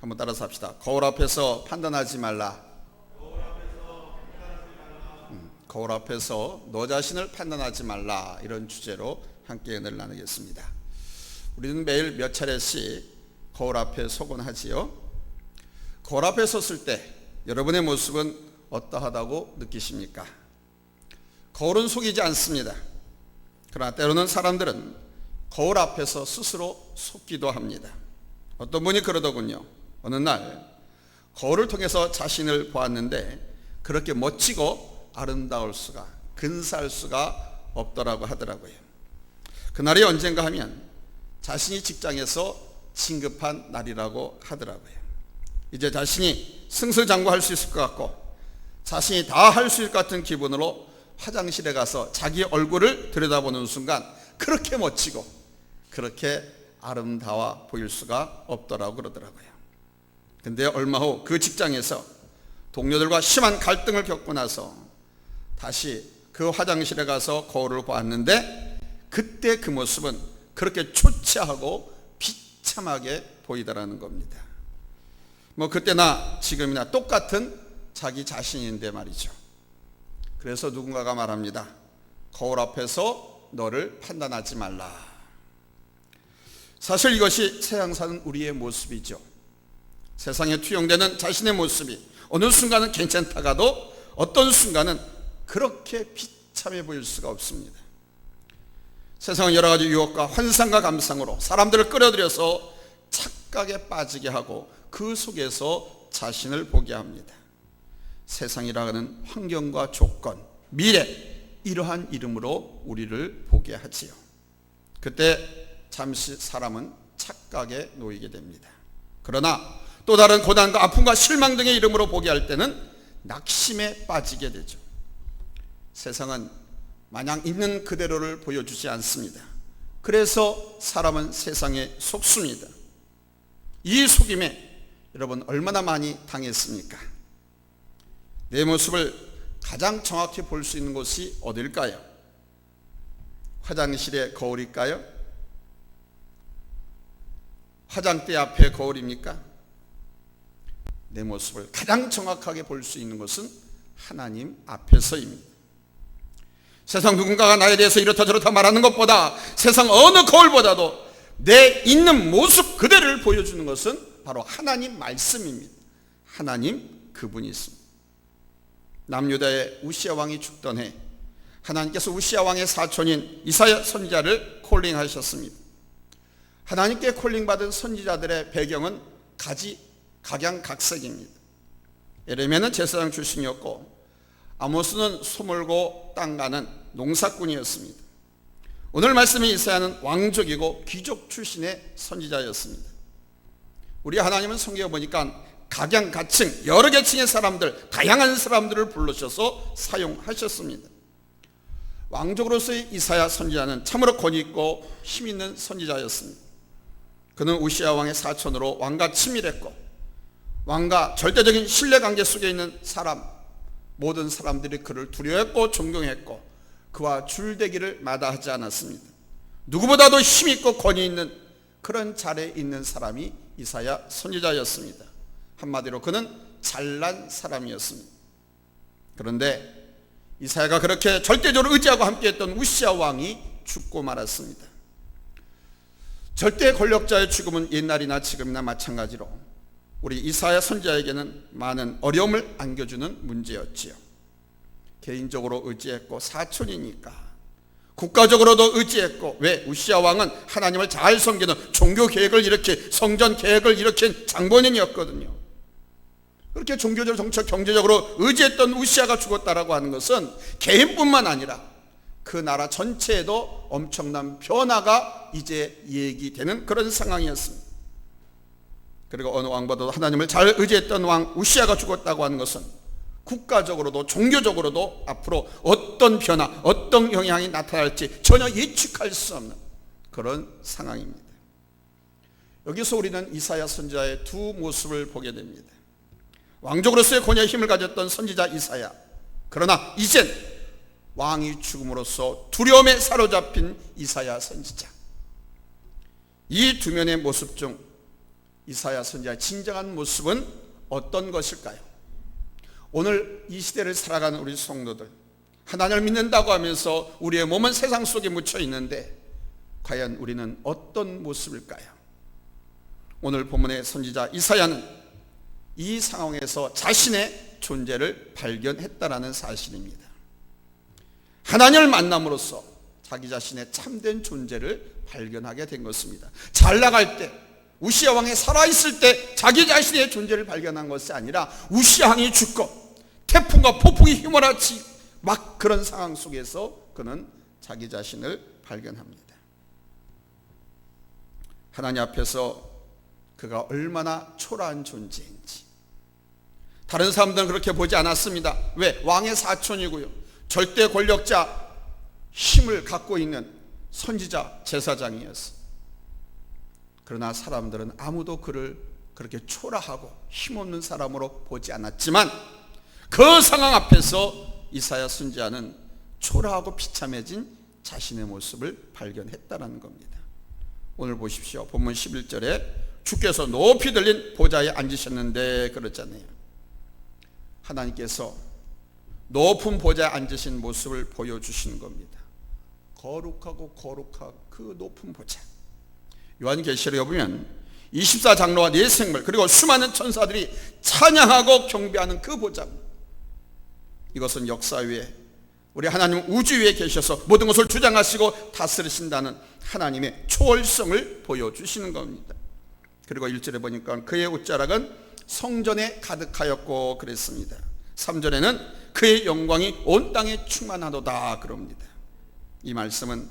한번 따라서 합시다. 거울 앞에서 판단하지 말라. 거울 앞에서 너 자신을 판단하지 말라. 이런 주제로 함께 은혜를 나누겠습니다. 우리는 매일 몇 차례씩 거울 앞에 서곤 하지요. 거울 앞에 섰을 때 여러분의 모습은 어떠하다고 느끼십니까? 거울은 속이지 않습니다. 그러나 때로는 사람들은 거울 앞에서 스스로 속기도 합니다. 어떤 분이 그러더군요. 어느 날 거울을 통해서 자신을 보았는데 그렇게 멋지고 아름다울 수가, 근사할 수가 없더라고 하더라고요. 그날이 언젠가 하면 자신이 직장에서 진급한 날이라고 하더라고요. 이제 자신이 승승장구할 수 있을 것 같고 자신이 다 할 수 있을 것 같은 기분으로 화장실에 가서 자기 얼굴을 들여다보는 순간 그렇게 멋지고 그렇게 아름다워 보일 수가 없더라고 그러더라고요. 근데 얼마 후 그 직장에서 동료들과 심한 갈등을 겪고 나서 다시 그 화장실에 가서 거울을 보았는데 그때 그 모습은 그렇게 초췌하고 비참하게 보이더라는 겁니다. 뭐 그때나 지금이나 똑같은 자기 자신인데 말이죠. 그래서 누군가가 말합니다. 거울 앞에서 너를 판단하지 말라. 사실 이것이 세상 사는 우리의 모습이죠. 세상에 투영되는 자신의 모습이 어느 순간은 괜찮다가도 어떤 순간은 그렇게 비참해 보일 수가 없습니다. 세상은 여러 가지 유혹과 환상과 감상으로 사람들을 끌어들여서 착각에 빠지게 하고 그 속에서 자신을 보게 합니다. 세상이라는 환경과 조건, 미래, 이러한 이름으로 우리를 보게 하지요. 그때 잠시 사람은 착각에 놓이게 됩니다. 그러나 또 다른 고난과 아픔과 실망 등의 이름으로 보게 할 때는 낙심에 빠지게 되죠. 세상은 마냥 있는 그대로를 보여주지 않습니다. 그래서 사람은 세상에 속습니다. 이 속임에 여러분 얼마나 많이 당했습니까? 내 모습을 가장 정확히 볼 수 있는 곳이 어딜까요? 화장실의 거울일까요? 화장대 앞의 거울입니까? 내 모습을 가장 정확하게 볼 수 있는 것은 하나님 앞에서입니다. 세상 누군가가 나에 대해서 이렇다 저렇다 말하는 것보다 세상 어느 거울보다도 내 있는 모습 그대로를 보여주는 것은 바로 하나님 말씀입니다. 하나님 그분이 있습니다. 남유다의 우시아 왕이 죽던 해 하나님께서 우시아 왕의 사촌인 이사야 선지자를 콜링하셨습니다. 하나님께 콜링받은 선지자들의 배경은 각양각색입니다. 예레미야는 제사장 출신이었고 아모스는 소몰고 땅가는 농사꾼이었습니다. 오늘 말씀의 이사야는 왕족이고 귀족 출신의 선지자였습니다. 우리 하나님은 성경에 보니까 각양각층 여러 계층의 사람들, 다양한 사람들을 불러셔서 사용하셨습니다. 왕족으로서의 이사야 선지자는 참으로 권위 있고 힘 있는 선지자였습니다. 그는 우시아 왕의 사촌으로 왕과 친밀했고 왕과 절대적인 신뢰관계 속에 있는 사람, 모든 사람들이 그를 두려워했고 존경했고 그와 줄대기를 마다하지 않았습니다. 누구보다도 힘있고 권위 있는 그런 자리에 있는 사람이 이사야 선지자였습니다. 한마디로 그는 잘난 사람이었습니다. 그런데 이사야가 그렇게 절대적으로 의지하고 함께했던 우시아 왕이 죽고 말았습니다. 절대 권력자의 죽음은 옛날이나 지금이나 마찬가지로 우리 이사야 선지자에게는 많은 어려움을 안겨주는 문제였지요. 개인적으로 의지했고 사촌이니까, 국가적으로도 의지했고, 왜? 우시아 왕은 하나님을 잘 섬기는 종교 계획을 일으킨, 성전 계획을 일으킨 장본인이었거든요. 그렇게 종교적, 정책, 경제적으로 의지했던 우시아가 죽었다라고 하는 것은 개인뿐만 아니라 그 나라 전체에도 엄청난 변화가 이제 얘기되는 그런 상황이었습니다. 그리고 어느 왕보다도 하나님을 잘 의지했던 왕 우시아가 죽었다고 하는 것은 국가적으로도 종교적으로도 앞으로 어떤 변화, 어떤 영향이 나타날지 전혀 예측할 수 없는 그런 상황입니다. 여기서 우리는 이사야 선지자의 두 모습을 보게 됩니다. 왕족으로서의 권위의 힘을 가졌던 선지자 이사야, 그러나 이젠 왕이 죽음으로써 두려움에 사로잡힌 이사야 선지자. 이 두 면의 모습 중 이사야 선지자의 진정한 모습은 어떤 것일까요? 오늘 이 시대를 살아가는 우리 성도들, 하나님을 믿는다고 하면서 우리의 몸은 세상 속에 묻혀 있는데 과연 우리는 어떤 모습일까요? 오늘 본문의 선지자 이사야는 이 상황에서 자신의 존재를 발견했다라는 사실입니다. 하나님을 만남으로써 자기 자신의 참된 존재를 발견하게 된 것입니다. 잘 나갈 때, 우시야 왕이 살아있을 때 자기 자신의 존재를 발견한 것이 아니라 우시야 왕이 죽고 태풍과 폭풍이 휘몰아치 막 그런 상황 속에서 그는 자기 자신을 발견합니다. 하나님 앞에서 그가 얼마나 초라한 존재인지. 다른 사람들은 그렇게 보지 않았습니다. 왜? 왕의 사촌이고요, 절대 권력자, 힘을 갖고 있는 선지자, 제사장이었어. 그러나 사람들은 아무도 그를 그렇게 초라하고 힘없는 사람으로 보지 않았지만 그 상황 앞에서 이사야 선지자는 초라하고 비참해진 자신의 모습을 발견했다는 겁니다. 오늘 보십시오. 본문 11절에 주께서 높이 들린 보좌에 앉으셨는데 그랬잖아요. 하나님께서 높은 보좌에 앉으신 모습을 보여주시는 겁니다. 거룩하고 거룩한 그 높은 보좌. 요한계시록에 보면 24장로와 4생물 그리고 수많은 천사들이 찬양하고 경배하는 그 보좌. 이것은 역사 위에 우리 하나님 우주 위에 계셔서 모든 것을 주장하시고 다스리신다는 하나님의 초월성을 보여주시는 겁니다. 그리고 1절에 보니까 그의 옷자락은 성전에 가득하였고 그랬습니다. 3절에는 그의 영광이 온 땅에 충만하도다 그럽니다. 이 말씀은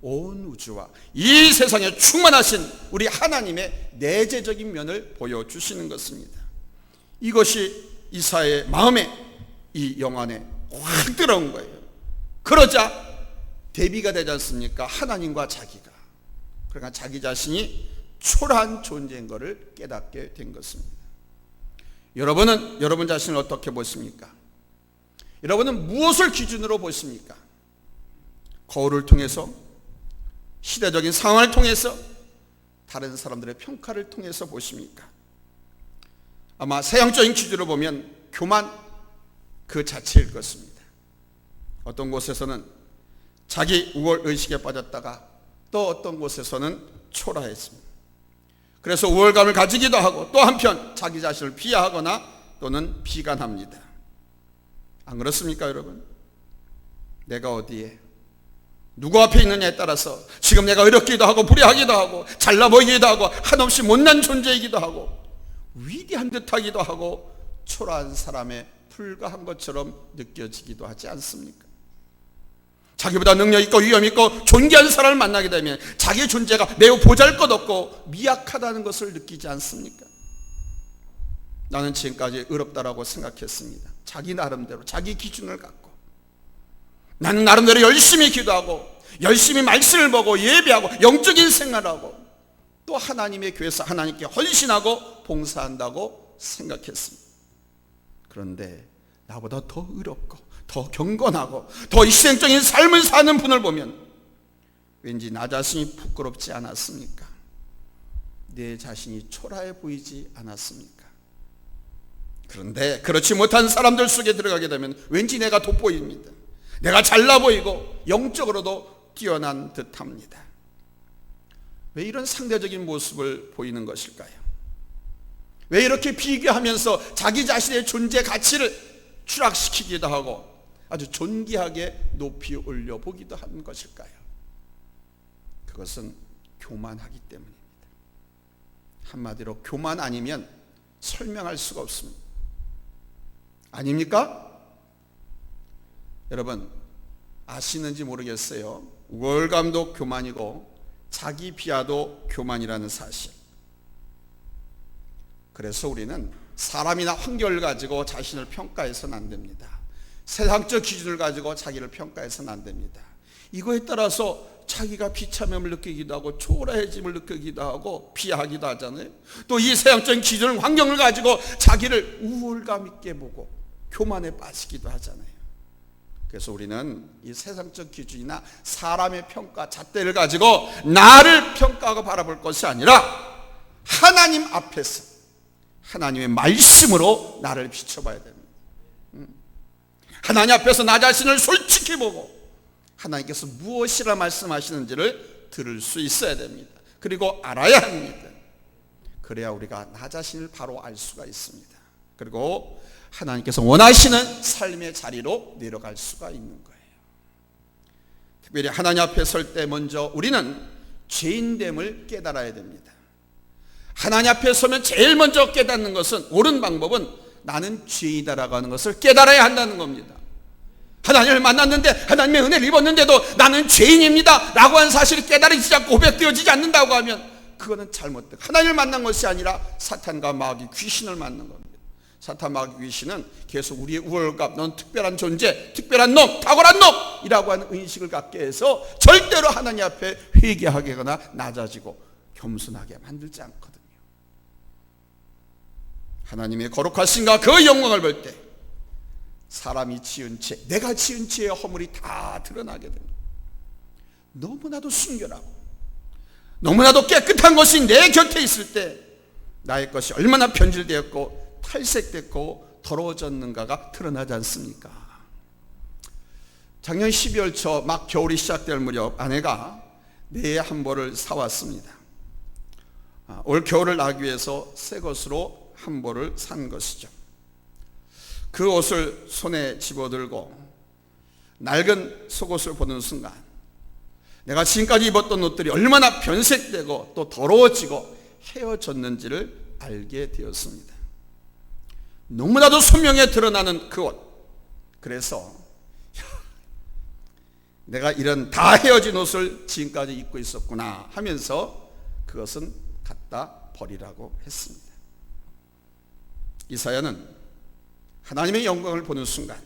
온 우주와 이 세상에 충만하신 우리 하나님의 내재적인 면을 보여주시는 것입니다. 이것이 이사야의 마음에, 이 영안에 확 들어온 거예요. 그러자 대비가 되지 않습니까? 하나님과 자기가. 그러니까 자기 자신이 초라한 존재인 것을 깨닫게 된 것입니다. 여러분은 여러분 자신을 어떻게 보십니까? 여러분은 무엇을 기준으로 보십니까? 거울을 통해서, 시대적인 상황을 통해서, 다른 사람들의 평가를 통해서 보십니까? 아마 서양적인 기준으로 보면 교만 그 자체일 것입니다. 어떤 곳에서는 자기 우월의식에 빠졌다가 또 어떤 곳에서는 초라해집니다. 그래서 우월감을 가지기도 하고 또 한편 자기 자신을 비하하거나 또는 비관합니다. 안 그렇습니까 여러분? 내가 어디에 누구 앞에 있느냐에 따라서 지금 내가 어렵기도 하고 불의하기도 하고 잘나 보이기도 하고 한없이 못난 존재이기도 하고 위대한 듯하기도 하고 초라한 사람에 불과한 것처럼 느껴지기도 하지 않습니까? 자기보다 능력 있고 위험 있고 존귀한 사람을 만나게 되면 자기의 존재가 매우 보잘것없고 미약하다는 것을 느끼지 않습니까? 나는 지금까지 어렵다라고 생각했습니다. 자기 나름대로 자기 기준을 갖고 나는 나름대로 열심히 기도하고 열심히 말씀을 보고 예배하고 영적인 생활하고 또 하나님의 교회에서 하나님께 헌신하고 봉사한다고 생각했습니다. 그런데 나보다 더 어렵고 더 경건하고 더 희생적인 삶을 사는 분을 보면 왠지 나 자신이 부끄럽지 않았습니까? 내 자신이 초라해 보이지 않았습니까? 그런데 그렇지 못한 사람들 속에 들어가게 되면 왠지 내가 돋보입니다. 내가 잘나 보이고 영적으로도 뛰어난 듯합니다. 왜 이런 상대적인 모습을 보이는 것일까요? 왜 이렇게 비교하면서 자기 자신의 존재 가치를 추락시키기도 하고 아주 존귀하게 높이 올려보기도 하는 것일까요? 그것은 교만하기 때문입니다. 한마디로 교만 아니면 설명할 수가 없습니다. 아닙니까? 여러분 아시는지 모르겠어요. 우월감도 교만이고 자기 비하도 교만이라는 사실. 그래서 우리는 사람이나 환경을 가지고 자신을 평가해서는 안 됩니다. 세상적 기준을 가지고 자기를 평가해서는 안 됩니다. 이거에 따라서 자기가 비참함을 느끼기도 하고 초라해짐을 느끼기도 하고 비하하기도 하잖아요. 또 이 세상적인 기준을 환경을 가지고 자기를 우월감 있게 보고 교만에 빠지기도 하잖아요. 그래서 우리는 이 세상적 기준이나 사람의 평가 잣대를 가지고 나를 평가하고 바라볼 것이 아니라 하나님 앞에서 하나님의 말씀으로 나를 비춰봐야 됩니다. 하나님 앞에서 나 자신을 솔직히 보고 하나님께서 무엇이라 말씀하시는지를 들을 수 있어야 됩니다. 그리고 알아야 합니다. 그래야 우리가 나 자신을 바로 알 수가 있습니다. 그리고 하나님께서 원하시는 삶의 자리로 내려갈 수가 있는 거예요. 특별히 하나님 앞에 설 때 먼저 우리는 죄인됨을 깨달아야 됩니다. 하나님 앞에 서면 제일 먼저 깨닫는 것은, 옳은 방법은 나는 죄인이다라고 하는 것을 깨달아야 한다는 겁니다. 하나님을 만났는데 하나님의 은혜를 입었는데도 나는 죄인입니다 라고 하는 사실이 깨달아지지 않고 고백되어지지 않는다고 하면 그거는 잘못된, 하나님을 만난 것이 아니라 사탄과 마귀 귀신을 만난 겁니다. 사탄 마귀 귀신은 계속 우리의 우월감, 넌 특별한 존재, 특별한 놈, 탁월한 놈이라고 하는 의식을 갖게 해서 절대로 하나님 앞에 회개하게 하거나 낮아지고 겸손하게 만들지 않거든요. 하나님의 거룩하신가 그 영광을 볼 때 사람이 지은 죄, 내가 지은 죄의 허물이 다 드러나게 됩니다. 너무나도 순결하고 너무나도 깨끗한 것이 내 곁에 있을 때 나의 것이 얼마나 변질되었고 탈색됐고 더러워졌는가가 드러나지 않습니까? 작년 12월 초 막 겨울이 시작될 무렵 아내가 내 한벌을 사왔습니다. 올 겨울을 나기 위해서 새 것으로 한벌을 산 것이죠. 그 옷을 손에 집어들고 낡은 속옷을 보는 순간 내가 지금까지 입었던 옷들이 얼마나 변색되고 또 더러워지고 헤어졌는지를 알게 되었습니다. 너무나도 선명히 드러나는 그 옷. 그래서 내가 이런 다 헤어진 옷을 지금까지 입고 있었구나 하면서 그것은 갖다 버리라고 했습니다. 이 사연은 하나님의 영광을 보는 순간,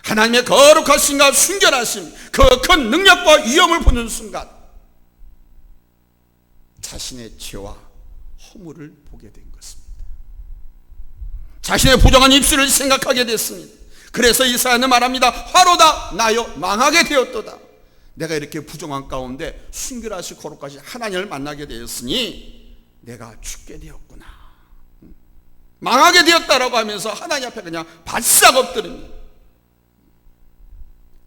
하나님의 거룩하심과 순결하심, 그 큰 능력과 위엄을 보는 순간 자신의 죄와 허물을 보게 된 것입니다. 자신의 부정한 입술을 생각하게 됐습니다. 그래서 이 사연은 말합니다. 화로다 나여 망하게 되었도다. 내가 이렇게 부정한 가운데 순결하시고 거룩하신 하나님을 만나게 되었으니 내가 죽게 되었구나, 망하게 되었다라고 하면서 하나님 앞에 그냥 바싹 엎드립니다.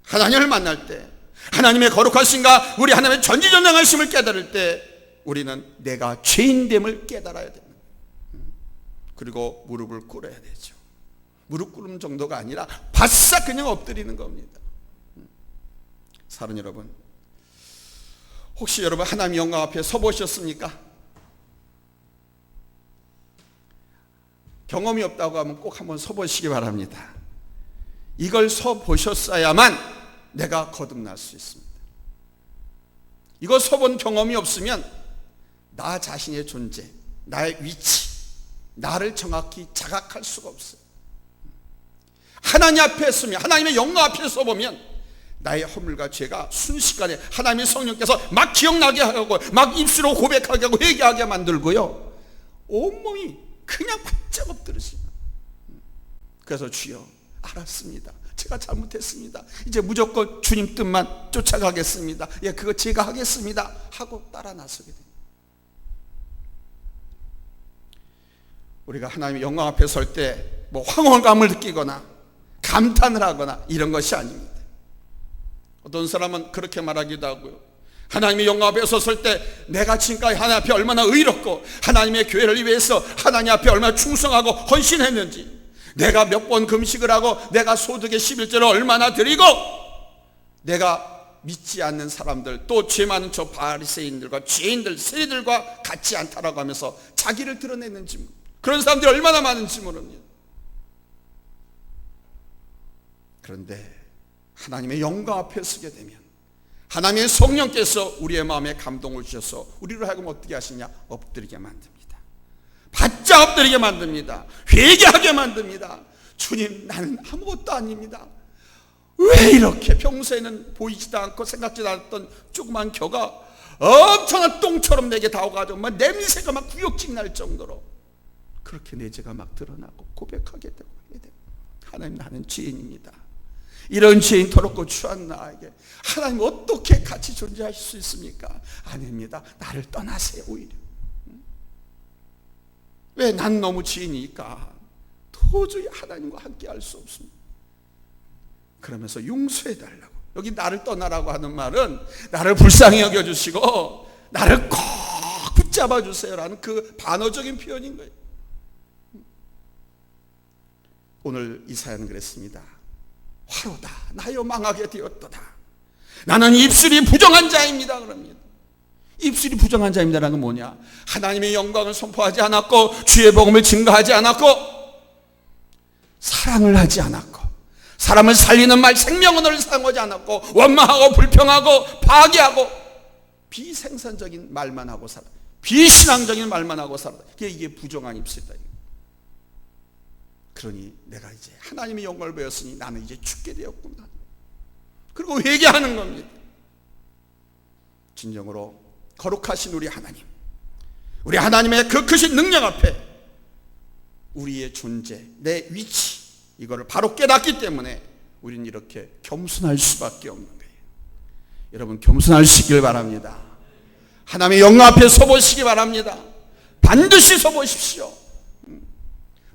하나님을 만날 때, 하나님의 거룩하심과 우리 하나님의 전지전능하심을 깨달을 때 우리는 내가 죄인됨을 깨달아야 됩니다. 그리고 무릎을 꿇어야 되죠. 무릎 꿇는 정도가 아니라 바싹 그냥 엎드리는 겁니다. 사랑하는 여러분, 혹시 여러분 하나님의 영광 앞에 서 보셨습니까? 경험이 없다고 하면 꼭 한번 서 보시기 바랍니다. 이걸 서 보셨어야만 내가 거듭날 수 있습니다. 이거 서본 경험이 없으면 나 자신의 존재, 나의 위치, 나를 정확히 자각할 수가 없어요. 하나님 앞에 서면, 하나님의 영광 앞에 서보면 나의 허물과 죄가 순식간에 하나님의 성령께서 막 기억나게 하고 막 입술로 고백하게 하고 회개하게 만들고요, 온몸이 그냥 바짝 엎드러집니다. 그래서 주여 알았습니다, 제가 잘못했습니다, 이제 무조건 주님 뜻만 쫓아가겠습니다, 예, 그거 제가 하겠습니다 하고 따라 나서게 됩니다. 우리가 하나님의 영광 앞에 설 때 뭐 황홀감을 느끼거나 감탄을 하거나 이런 것이 아닙니다. 어떤 사람은 그렇게 말하기도 하고요, 하나님의 영광 앞에 섰을 때 내가 지금까지 하나님 앞에 얼마나 의롭고 하나님의 교회를 위해서 하나님 앞에 얼마나 충성하고 헌신했는지, 내가 몇 번 금식을 하고 내가 소득의 11조를 얼마나 드리고 내가 믿지 않는 사람들, 또 죄 많은 저 바리새인들과 죄인들, 세리들과 같지 않다라고 하면서 자기를 드러냈는지, 그런 사람들이 얼마나 많은지 모릅니다. 그런데 하나님의 영광 앞에 서게 되면 하나님의 성령께서 우리의 마음에 감동을 주셔서 우리로 하여금 어떻게 하시냐? 엎드리게 만듭니다. 바짝 엎드리게 만듭니다. 회개하게 만듭니다. 주님, 나는 아무것도 아닙니다. 왜 이렇게 평소에는 보이지도 않고 생각지도 않았던 조그만 겨가 엄청난 똥처럼 내게 다가가지고 막 냄새가 막 구역질 날 정도로 그렇게 내 죄가 막 드러나고 고백하게 되고 해야 돼요. 하나님, 나는 죄인입니다. 이런 죄인 더럽고 추한 나에게 하나님 어떻게 같이 존재하실 수 있습니까? 아닙니다. 나를 떠나세요. 오히려 왜? 난 너무 죄인이니까 도저히 하나님과 함께 할 수 없습니다. 그러면서 용서해달라고. 여기 나를 떠나라고 하는 말은 나를 불쌍히 여겨주시고 나를 꼭 붙잡아 주세요라는 그 반어적인 표현인 거예요. 오늘 이사야는 그랬습니다. 화로다 나여 망하게 되었도다. 나는 입술이 부정한 자입니다. 그럽니다. 입술이 부정한 자입니다라는 건 뭐냐? 하나님의 영광을 선포하지 않았고 주의 복음을 증거하지 않았고 사랑을 하지 않았고 사람을 살리는 말 생명언어를 사용하지 않았고 원망하고 불평하고 파괴하고 비생산적인 말만 하고 살아. 비신앙적인 말만 하고 살아. 이게 부정한 입술이다. 그러니 내가 이제 하나님의 영광을 배웠으니 나는 이제 죽게 되었구나. 그리고 회개하는 겁니다. 진정으로 거룩하신 우리 하나님, 우리 하나님의 그 크신 능력 앞에 우리의 존재, 내 위치 이거를 바로 깨닫기 때문에 우리는 이렇게 겸손할 수밖에 없는 거예요. 여러분 겸손하시길 바랍니다. 하나님의 영광 앞에 서보시기 바랍니다. 반드시 서보십시오.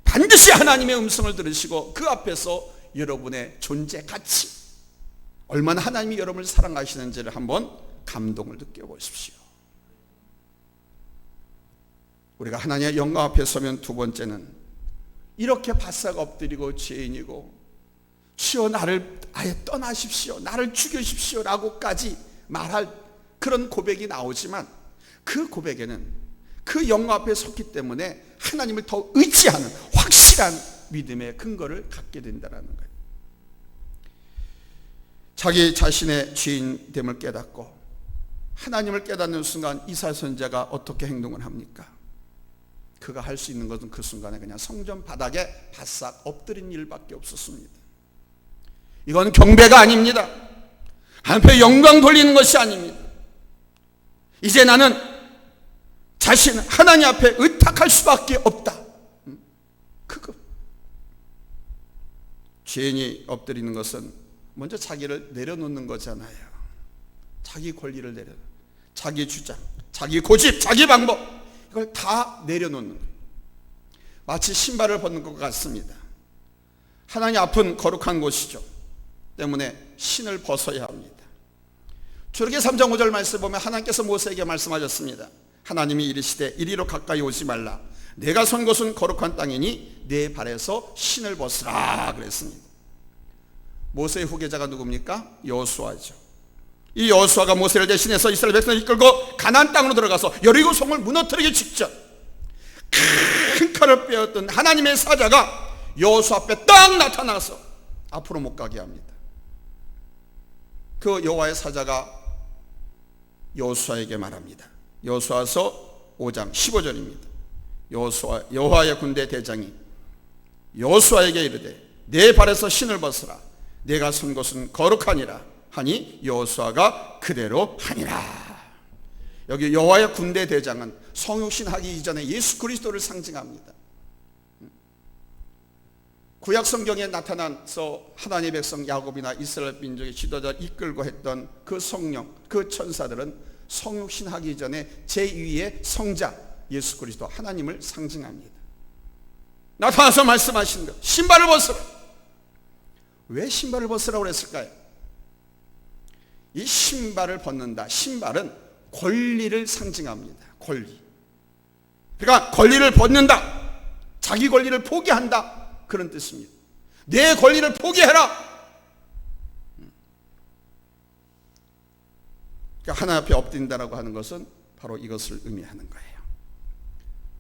반드시 하나님의 음성을 들으시고 그 앞에서 여러분의 존재 가치, 얼마나 하나님이 여러분을 사랑하시는지를 한번 감동을 느껴보십시오. 우리가 하나님의 영광 앞에 서면 두 번째는 이렇게 바싹 엎드리고 죄인이고 주여 나를 아예 떠나십시오, 나를 죽여십시오 라고까지 말할 그런 고백이 나오지만 그 고백에는 그 영광 앞에 섰기 때문에 하나님을 더 의지하는 확실한 믿음의 근거를 갖게 된다는 거예요. 자기 자신의 죄인됨을 깨닫고 하나님을 깨닫는 순간 이사야 선지자가 어떻게 행동을 합니까? 그가 할 수 있는 것은 그 순간에 그냥 성전 바닥에 바싹 엎드린 일밖에 없었습니다. 이건 경배가 아닙니다. 하나님께 영광 돌리는 것이 아닙니다. 이제 나는 자신 하나님 앞에 의탁할 수밖에 없다. 그거. 죄인이 엎드리는 것은 먼저 자기를 내려놓는 거잖아요. 자기 권리를 내려, 자기 주장, 자기 고집, 자기 방법 이걸 다 내려놓는 거예요. 마치 신발을 벗는 것 같습니다. 하나님 앞은 거룩한 곳이죠. 때문에 신을 벗어야 합니다. 출애굽기 3장 5절 말씀 보면 하나님께서 모세에게 말씀하셨습니다. 하나님이 이르시되 이리로 가까이 오지 말라. 내가 선 곳은 거룩한 땅이니 내 발에서 신을 벗으라 그랬습니다. 모세의 후계자가 누굽니까? 여호수아죠. 이 여호수아가 모세를 대신해서 이스라엘 백성을 이끌고 가나안 땅으로 들어가서 여리고 성을 무너뜨리기 직전 큰 칼을 빼었던 하나님의 사자가 여호수아 앞에 딱 나타나서 앞으로 못 가게 합니다. 그 여호와의 사자가 여호수아에게 말합니다. 여호수아서 5장 15절입니다. 여호와의 군대 대장이 여호수아에게 이르되 내 발에서 신을 벗으라. 내가 선 곳은 거룩하니라 하니 여호수아가 그대로 하니라. 여기 여호와의 군대 대장은 성육신하기 이전에 예수 그리스도를 상징합니다. 구약 성경에 나타나서 하나님의 백성 야곱이나 이스라엘 민족의 지도자를 이끌고 했던 그 성령, 그 천사들은 성육신하기 전에 제2의 성자 예수 그리스도 하나님을 상징합니다. 나타나서 말씀하시는 것, 신발을 벗으라. 왜 신발을 벗으라고 그랬을까요? 이 신발을 벗는다. 신발은 권리를 상징합니다. 권리. 그러니까 권리를 벗는다. 자기 권리를 포기한다. 그런 뜻입니다. 내 권리를 포기해라. 그러니까 하나님 앞에 엎드린다라고 하는 것은 바로 이것을 의미하는 거예요.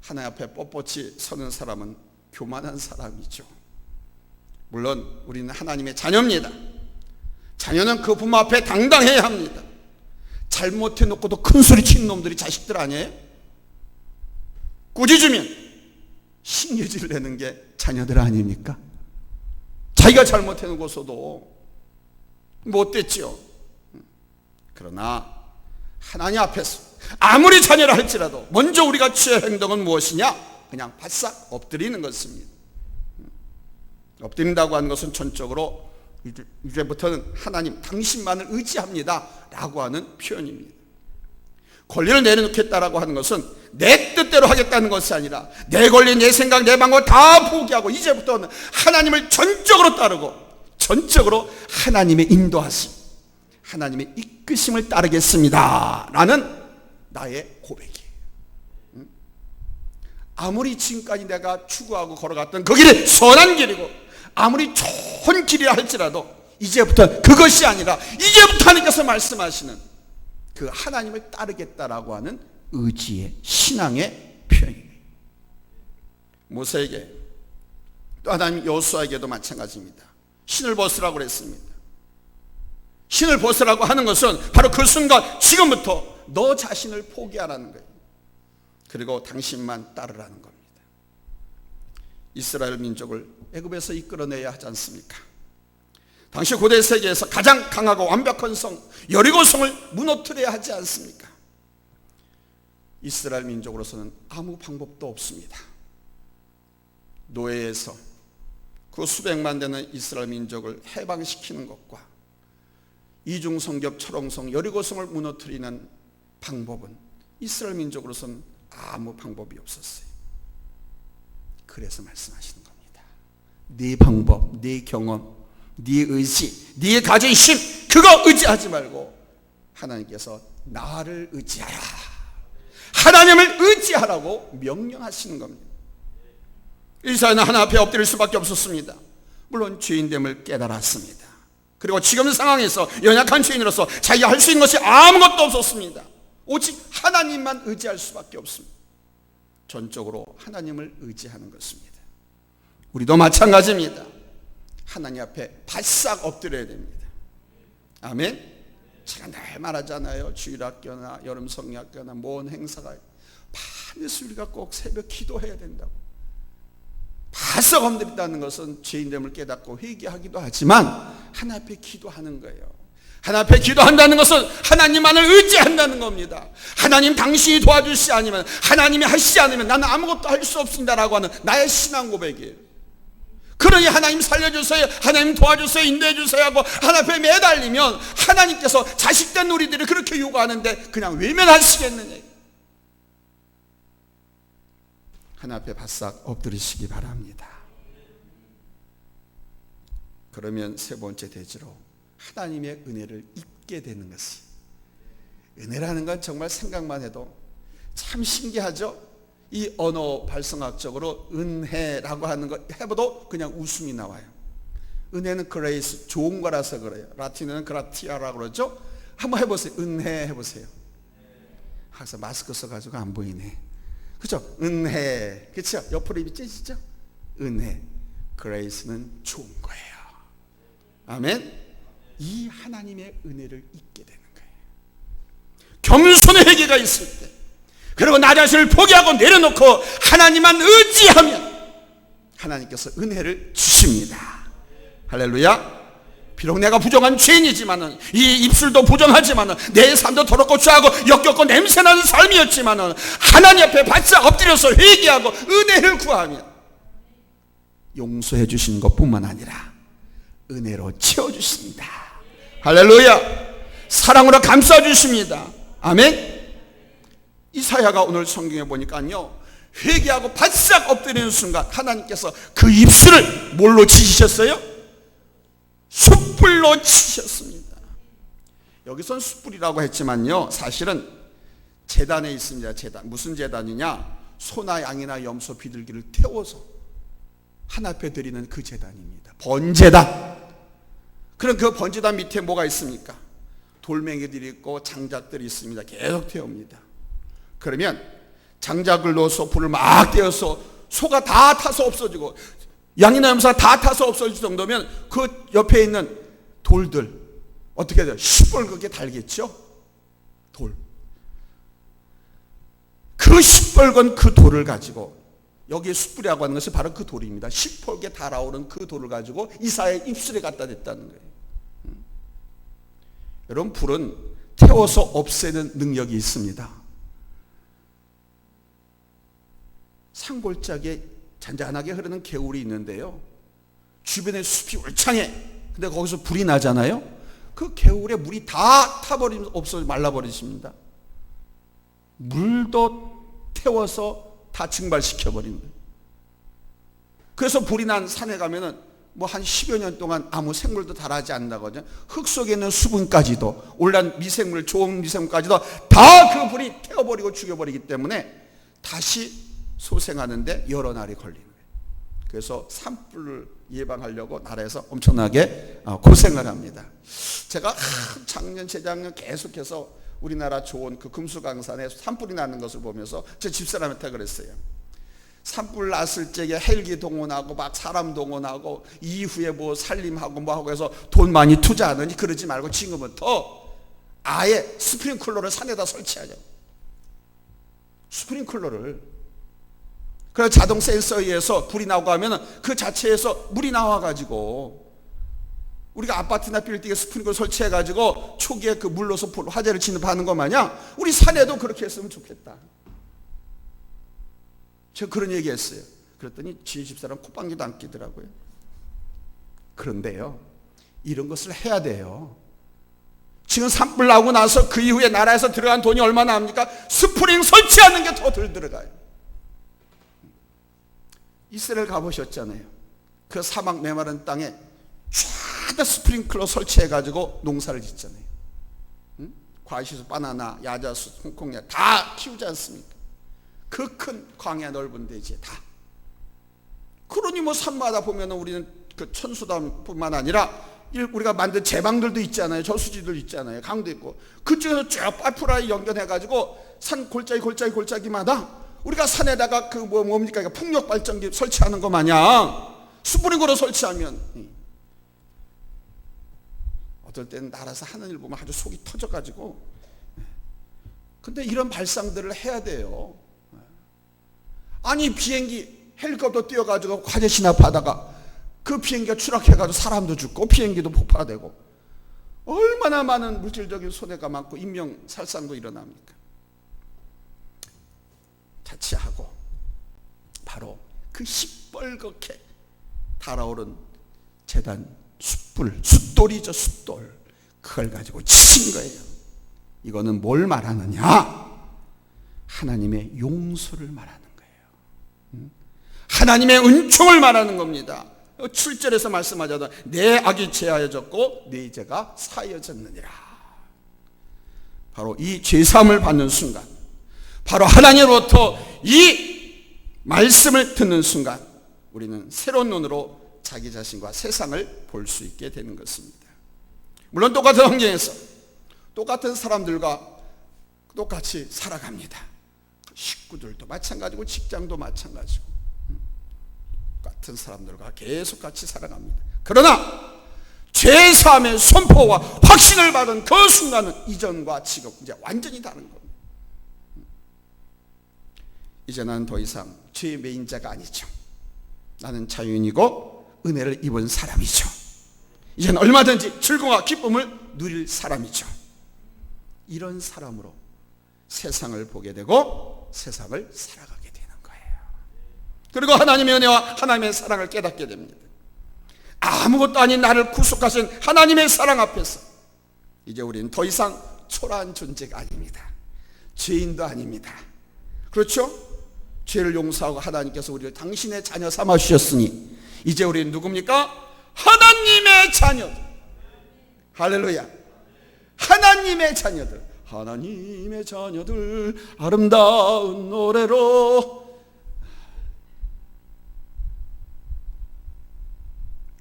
하나님 앞에 뻣뻣이 서는 사람은 교만한 사람이죠. 물론 우리는 하나님의 자녀입니다. 자녀는 그 부모 앞에 당당해야 합니다. 잘못해놓고도 큰 소리 치는 놈들이 자식들 아니에요? 꾸짖으면 신경질을 내는 게 자녀들 아닙니까? 자기가 잘못해놓고서도 못됐지요. 그러나 하나님 앞에서 아무리 자녀라 할지라도 먼저 우리가 취할 행동은 무엇이냐? 그냥 바싹 엎드리는 것입니다. 엎드린다고 하는 것은 전적으로 이제부터는 하나님 당신만을 의지합니다 라고 하는 표현입니다. 권리를 내려놓겠다라고 하는 것은 내 뜻대로 하겠다는 것이 아니라 내 권리, 내 생각, 내 방법 다 포기하고 이제부터는 하나님을 전적으로 따르고 전적으로 하나님의 인도하심, 하나님의 이끄심을 따르겠습니다 라는 나의 고백이에요. 아무리 지금까지 내가 추구하고 걸어갔던 그 길이 선한 길이고 아무리 좋은 길이라 할지라도 이제부터 그것이 아니라 이제부터 하나님께서 말씀하시는 그 하나님을 따르겠다라고 하는 의지의 신앙의 표현이에요. 모세에게 또 하나님 여호수아에게도 마찬가지입니다. 신을 벗으라고 그랬습니다. 신을 벗으라고 하는 것은 바로 그 순간 지금부터 너 자신을 포기하라는 거예요. 그리고 당신만 따르라는 겁니다. 이스라엘 민족을 애굽에서 이끌어내야 하지 않습니까? 당시 고대 세계에서 가장 강하고 완벽한 성 여리고성을 무너뜨려야 하지 않습니까? 이스라엘 민족으로서는 아무 방법도 없습니다. 노예에서 그 수백만 되는 이스라엘 민족을 해방시키는 것과 이중성겹 철옹성 여리고성을 무너뜨리는 방법은 이스라엘 민족으로서는 아무 방법이 없었어요. 그래서 말씀하시는 겁니다. 네 방법, 네 경험, 네 의지, 네 가진 힘 그거 의지하지 말고 하나님께서 나를 의지하라, 하나님을 의지하라고 명령하시는 겁니다. 이사야는 하나님 앞에 엎드릴 수밖에 없었습니다. 물론 죄인됨을 깨달았습니다. 그리고 지금 상황에서 연약한 죄인으로서 자기가 할 수 있는 것이 아무것도 없었습니다. 오직 하나님만 의지할 수밖에 없습니다. 전적으로 하나님을 의지하는 것입니다. 우리도 마찬가지입니다. 하나님 앞에 바싹 엎드려야 됩니다. 아멘. 제가 늘 말하잖아요. 주일학교나 여름 성리학교나 뭔 행사가 반드시 우리가 꼭 새벽 기도해야 된다고. 바싹 엎드린다는 것은 죄인됨을 깨닫고 회개하기도 하지만 하나님 앞에 기도하는 거예요. 하나님 앞에 기도한다는 것은 하나님만을 의지한다는 겁니다. 하나님 당신이 도와주시지 않으면, 하나님이 하시지 않으면 나는 아무것도 할 수 없습니다라고 하는 나의 신앙 고백이에요. 그러니 하나님 살려주세요, 하나님 도와주세요, 인도해주세요 하고 하나님 앞에 매달리면 하나님께서 자식된 우리들이 그렇게 요구하는데 그냥 외면하시겠느냐. 하나님 앞에 바싹 엎드리시기 바랍니다. 그러면 세 번째 대지로 하나님의 은혜를 잊게 되는 것이, 은혜라는 건 정말 생각만 해도 참 신기하죠. 이 언어 발성학적으로 은혜라고 하는 거 해봐도 그냥 웃음이 나와요. 은혜는 그레이스, 좋은 거라서 그래요. 라틴어는 그라티아라고 그러죠. 한번 해보세요. 은혜 해보세요. 항상 마스크 써가지고 안 보이네. 그렇죠? 은혜, 그렇죠? 옆으로 입이 찢어지죠? 은혜, 그레이스는 좋은 거예요. 아멘. 이 하나님의 은혜를 잊게 되는 거예요. 겸손의 회개가 있을 때, 그리고 나 자신을 포기하고 내려놓고 하나님만 의지하면 하나님께서 은혜를 주십니다. 할렐루야. 비록 내가 부정한 죄인이지만은, 이 입술도 부정하지만은, 내 삶도 더럽고 추하고 역겹고 냄새나는 삶이었지만은 하나님 앞에 바짝 엎드려서 회개하고 은혜를 구하면 용서해 주시는 것뿐만 아니라 은혜로 채워주십니다. 할렐루야. 사랑으로 감싸주십니다. 아멘. 이사야가 오늘 성경에 보니까요, 회개하고 바싹 엎드리는 순간 하나님께서 그 입술을 뭘로 치셨어요? 숯불로 치셨습니다. 여기선 숯불이라고 했지만요, 사실은 제단에 있습니다. 제단. 무슨 제단이냐? 소나 양이나 염소 비둘기를 태워서 하나님 앞에 드리는 그 제단입니다. 번제단. 그럼 그 번제단 밑에 뭐가 있습니까? 돌멩이들이 있고 장작들이 있습니다. 계속 태웁니다. 그러면 장작을 넣어서 불을 막 떼어서 소가 다 타서 없어지고 양이나 염소가 다 타서 없어질 정도면 그 옆에 있는 돌들 어떻게 돼요? 시뻘겋게 달겠죠? 돌. 그 시뻘건 그 돌을 가지고, 여기에 숯불이라고 하는 것이 바로 그 돌입니다. 시뻘게 달아오른 그 돌을 가지고 이사야의 입술에 갖다 댔다는 거예요. 여러분, 불은 태워서 없애는 능력이 있습니다. 산골짜기에 잔잔하게 흐르는 개울이 있는데요, 주변에 숲이 울창해. 근데 거기서 불이 나잖아요. 그 개울에 물이 다 타버리면 없어져 말라버리십니다. 물도 태워서 다 증발시켜버린 거예요. 그래서 불이 난 산에 가면은 뭐 한 10여 년 동안 아무 생물도 자라지 않는다거든요. 흙 속에 있는 수분까지도, 올란 미생물, 좋은 미생물까지도 다 그 불이 태워버리고 죽여버리기 때문에 다시 소생하는데 여러 날이 걸리는 거예요. 그래서 산불을 예방하려고 나라에서 엄청나게 고생을 합니다. 제가 작년, 재작년 계속해서 우리나라 좋은 그 금수강산에 산불이 나는 것을 보면서 제 집사람한테 그랬어요. 산불 났을 적에 헬기 동원하고 막 사람 동원하고 이후에 뭐 살림하고 뭐 하고 해서 돈 많이 투자하느니 그러지 말고 지금부터 아예 스프링클러를 산에다 설치하자. 스프링클러를. 그래서 자동 센서에 의해서 불이 나오고 하면 그 자체에서 물이 나와가지고 우리가 아파트나 빌딩에 스프링클러 설치해가지고 초기에 그 물로서 화재를 진압하는 것 마냥 우리 산에도 그렇게 했으면 좋겠다. 제가 그런 얘기 했어요. 그랬더니 지혜 집사람 콧방귀도 안 끼더라고요. 그런데요, 이런 것을 해야 돼요. 지금 산불 나오고 나서 그 이후에 나라에서 들어간 돈이 얼마나 합니까? 스프링 설치하는 게 더 덜 들어가요. 이스라엘 가보셨잖아요. 그 사막 메마른 땅에 쫙 스프링클러 설치해가지고 농사를 짓잖아요. 과시수, 바나나, 야자수, 홍콩야 다 키우지 않습니까? 그 큰 광야 넓은 대지에 다. 그러니 뭐 산마다 보면은 우리는 그 천수담뿐만 아니라 우리가 만든 제방들도 있잖아요. 저수지들 있잖아요. 강도 있고. 그쪽에서 쭉 파이프라인 연결해가지고 산 골짜기마다 우리가 산에다가 그 뭡니까? 풍력 발전기 설치하는 거 마냥 스프링으로 설치하면 어떨 때는 날아서 하는 일 보면 아주 속이 터져가지고. 근데 이런 발상들을 해야 돼요. 아니 비행기 헬리콥터 띄워가지고 화재 진압하다가 그 비행기가 추락해가지고 사람도 죽고 비행기도 폭파되고 얼마나 많은 물질적인 손해가 많고 인명살상도 일어납니까? 자치하고 바로 그 시뻘겋게 달아오른 제단 숯불, 숫돌이죠. 숫돌. 그걸 가지고 치신 거예요. 이거는 뭘 말하느냐? 하나님의 용서를 말하는 거예요. 하나님의 은총을 말하는 겁니다. 7절에서 말씀하자도 내 악이 제하여졌고 내 죄가 사하여졌느니라. 바로 이 죄사함을 받는 순간, 바로 하나님으로부터 이 말씀을 듣는 순간 우리는 새로운 눈으로 자기 자신과 세상을 볼 수 있게 되는 것입니다. 물론 똑같은 환경에서 똑같은 사람들과 똑같이 살아갑니다. 식구들도 마찬가지고 직장도 마찬가지고 같은 사람들과 계속 같이 살아갑니다. 그러나 죄사함의 선포와 확신을 받은 그 순간은 이전과 지금 이제 완전히 다른 겁니다. 이제 나는 더 이상 죄의 매인자가 아니죠. 나는 자유인이고 은혜를 입은 사람이죠. 이제는 얼마든지 즐거움과 기쁨을 누릴 사람이죠. 이런 사람으로 세상을 보게 되고 세상을 살아가게 되는 거예요. 그리고 하나님의 은혜와 하나님의 사랑을 깨닫게 됩니다. 아무것도 아닌 나를 구속하신 하나님의 사랑 앞에서 이제 우리는 더 이상 초라한 존재가 아닙니다. 죄인도 아닙니다. 그렇죠? 죄를 용서하고 하나님께서 우리를 당신의 자녀 삼아 주셨으니 이제 우리는 누굽니까? 하나님의 자녀들. 할렐루야. 하나님의 자녀들. 하나님의 자녀들 아름다운 노래로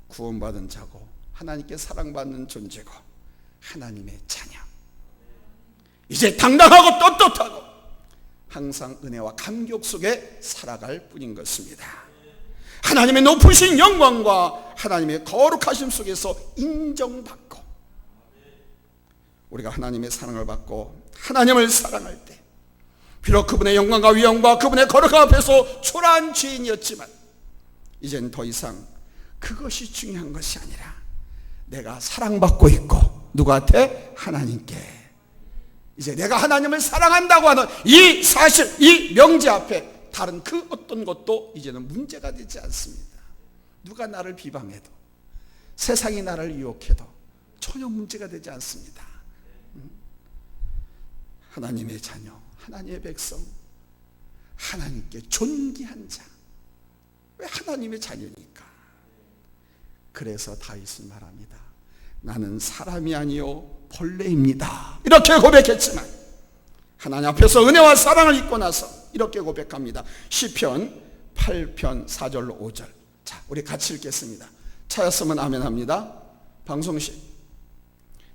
구원받은 자고 하나님께 사랑받는 존재고 하나님의 자녀. 이제 당당하고 떳떳하고 항상 은혜와 감격 속에 살아갈 뿐인 것입니다. 하나님의 높으신 영광과 하나님의 거룩하심 속에서 인정받고 우리가 하나님의 사랑을 받고 하나님을 사랑할 때 비록 그분의 영광과 위엄과 그분의 거룩함 앞에서 초라한 죄인이었지만 이젠 더 이상 그것이 중요한 것이 아니라 내가 사랑받고 있고 누구한테? 하나님께. 이제 내가 하나님을 사랑한다고 하는 이 사실, 이 명제 앞에 다른 그 어떤 것도 이제는 문제가 되지 않습니다. 누가 나를 비방해도 세상이 나를 유혹해도 전혀 문제가 되지 않습니다. 하나님의 자녀, 하나님의 백성, 하나님께 존귀한 자. 왜 하나님의 자녀니까. 그래서 다윗은 말합니다. 나는 사람이 아니요 벌레입니다. 이렇게 고백했지만 하나님 앞에서 은혜와 사랑을 입고 나서 이렇게 고백합니다. 시편 8편 4절로 5절. 자, 우리 같이 읽겠습니다. 찾았으면 아멘 합니다. 방송식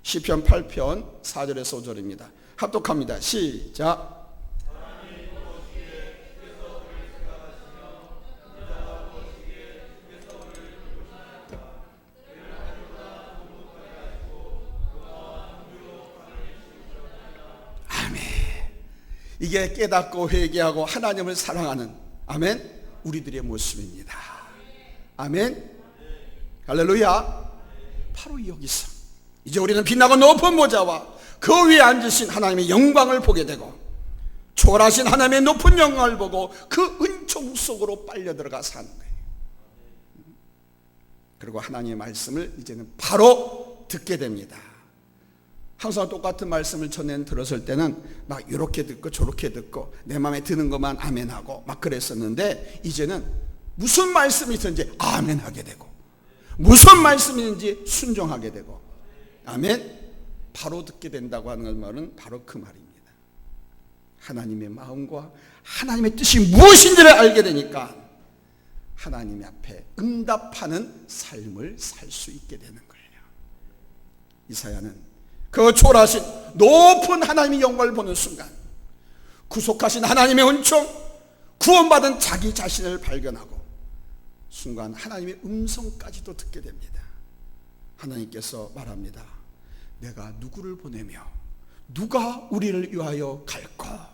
시편 8편 4절에서 5절입니다. 합독합니다. 시작. 이게 깨닫고 회개하고 하나님을 사랑하는 아멘 우리들의 모습입니다. 아멘 할렐루야. 바로 여기서 이제 우리는 빛나고 높은 보좌와 그 위에 앉으신 하나님의 영광을 보게 되고 초월하신 하나님의 높은 영광을 보고 그 은총 속으로 빨려 들어가 사는 거예요. 그리고 하나님의 말씀을 이제는 바로 듣게 됩니다. 항상 똑같은 말씀을 전에 들었을 때는 막 이렇게 듣고 저렇게 듣고 내 마음에 드는 것만 아멘하고 막 그랬었는데 이제는 무슨 말씀이 있든지 아멘하게 되고 무슨 말씀이든지 순종하게 되고 아멘 바로 듣게 된다고 하는 말은 바로 그 말입니다. 하나님의 마음과 하나님의 뜻이 무엇인지를 알게 되니까 하나님 앞에 응답하는 삶을 살 수 있게 되는 거예요. 이사야는 그 초월하신 높은 하나님의 영광을 보는 순간 구속하신 하나님의 은총, 구원받은 자기 자신을 발견하고 순간 하나님의 음성까지도 듣게 됩니다. 하나님께서 말합니다. 내가 누구를 보내며 누가 우리를 위하여 갈까?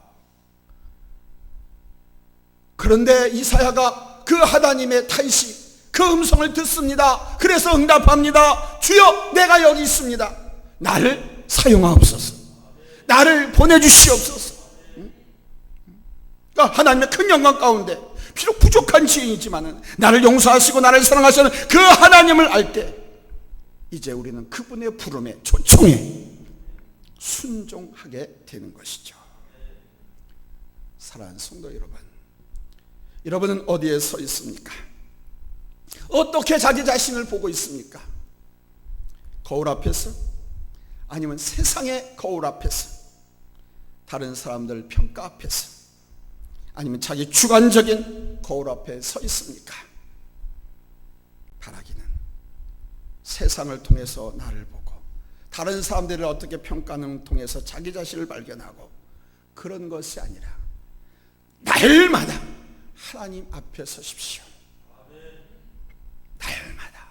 그런데 이사야가 그 하나님의 탄식, 그 음성을 듣습니다. 그래서 응답합니다. 주여 내가 여기 있습니다. 나를 사용하옵소서. 나를 보내주시옵소서. 그러니까 하나님의 큰 영광 가운데 비록 부족한 지혜이지만 나를 용서하시고 나를 사랑하시는 그 하나님을 알 때 이제 우리는 그분의 부름에 초청에 순종하게 되는 것이죠. 사랑하는 성도 여러분, 여러분은 어디에 서 있습니까? 어떻게 자기 자신을 보고 있습니까? 거울 앞에서? 아니면 세상의 거울 앞에서? 다른 사람들 평가 앞에서? 아니면 자기 주관적인 거울 앞에 서 있습니까? 바라기는 세상을 통해서 나를 보고 다른 사람들을 어떻게 평가하는 통해서 자기 자신을 발견하고 그런 것이 아니라 날마다 하나님 앞에 서십시오. 날마다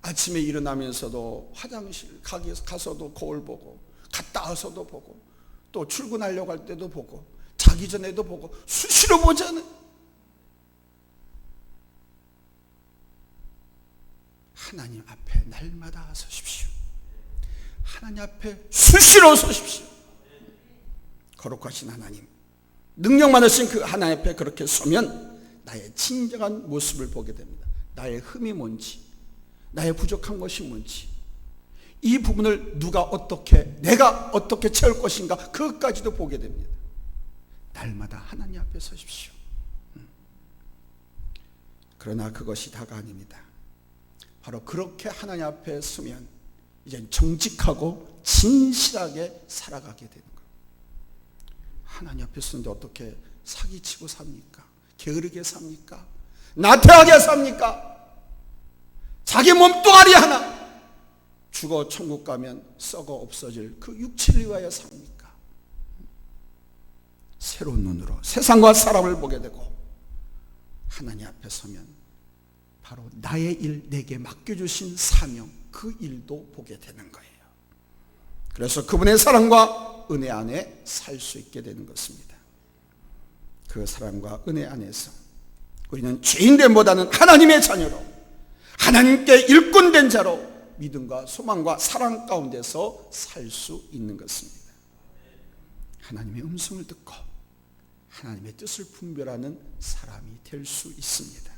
아침에 일어나면서도 화장실 가서도 거울 보고 갔다 와서도 보고 또 출근하려고 할 때도 보고 자기 전에도 보고 수시로 보자는 하나님 앞에 날마다 서십시오. 하나님 앞에 수시로 서십시오. 거룩하신 하나님, 능력 많으신 그 하나님 앞에 그렇게 서면 나의 진정한 모습을 보게 됩니다. 나의 흠이 뭔지, 나의 부족한 것이 뭔지, 이 부분을 내가 어떻게 채울 것인가 그것까지도 보게 됩니다. 날마다 하나님 앞에 서십시오. 그러나 그것이 다가 아닙니다. 바로 그렇게 하나님 앞에 서면 이제 정직하고 진실하게 살아가게 되는 거예요. 하나님 앞에 서는데 어떻게 사기치고 삽니까? 게으르게 삽니까? 나태하게 삽니까? 자기 몸뚱아리 하나 죽어 천국 가면 썩어 없어질 그 육체를 위하여 삽니까? 새로운 눈으로 세상과 사람을 보게 되고 하나님 앞에 서면 바로 나의 일, 내게 맡겨주신 사명, 그 일도 보게 되는 거예요. 그래서 그분의 사랑과 은혜 안에 살 수 있게 되는 것입니다. 그 사랑과 은혜 안에서 우리는 죄인됨보다는 하나님의 자녀로, 하나님께 일꾼된 자로 믿음과 소망과 사랑 가운데서 살 수 있는 것입니다. 하나님의 음성을 듣고 하나님의 뜻을 분별하는 사람이 될 수 있습니다.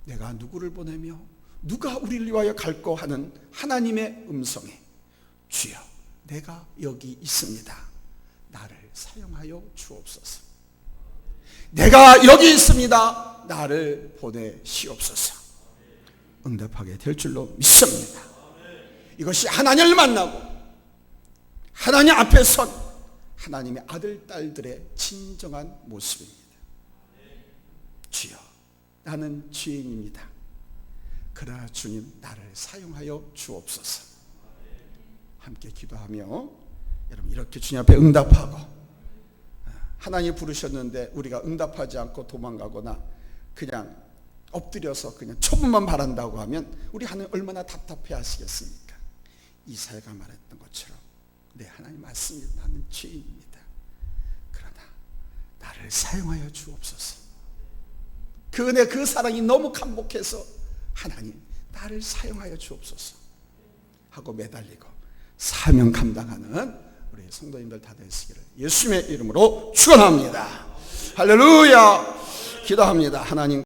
내가 누구를 보내며 누가 우리를 위하여 갈까 하는 하나님의 음성에 주여 내가 여기 있습니다. 나를 사용하여 주옵소서. 내가 여기 있습니다. 나를 보내시옵소서. 응답하게 될 줄로 믿습니다. 이것이 하나님을 만나고 하나님 앞에 선 하나님의 아들, 딸들의 진정한 모습입니다. 주여, 나는 죄인입니다. 그러나 주님, 나를 사용하여 주옵소서. 함께 기도하며 여러분 이렇게 주님 앞에 응답하고, 하나님 부르셨는데 우리가 응답하지 않고 도망가거나 그냥 엎드려서 그냥 초분만 바란다고 하면 우리 하나님 얼마나 답답해 하시겠습니까? 이사야가 말했던 것처럼, 네, 하나님 맞습니다. 나는 죄인입니다. 그러나 나를 사용하여 주옵소서. 그 은혜, 그 사랑이 너무 감복해서 하나님 나를 사용하여 주옵소서 하고 매달리고 사명 감당하는 우리 성도님들 다 되시기를 예수님의 이름으로 축원합니다. 할렐루야. 기도합니다. 하나님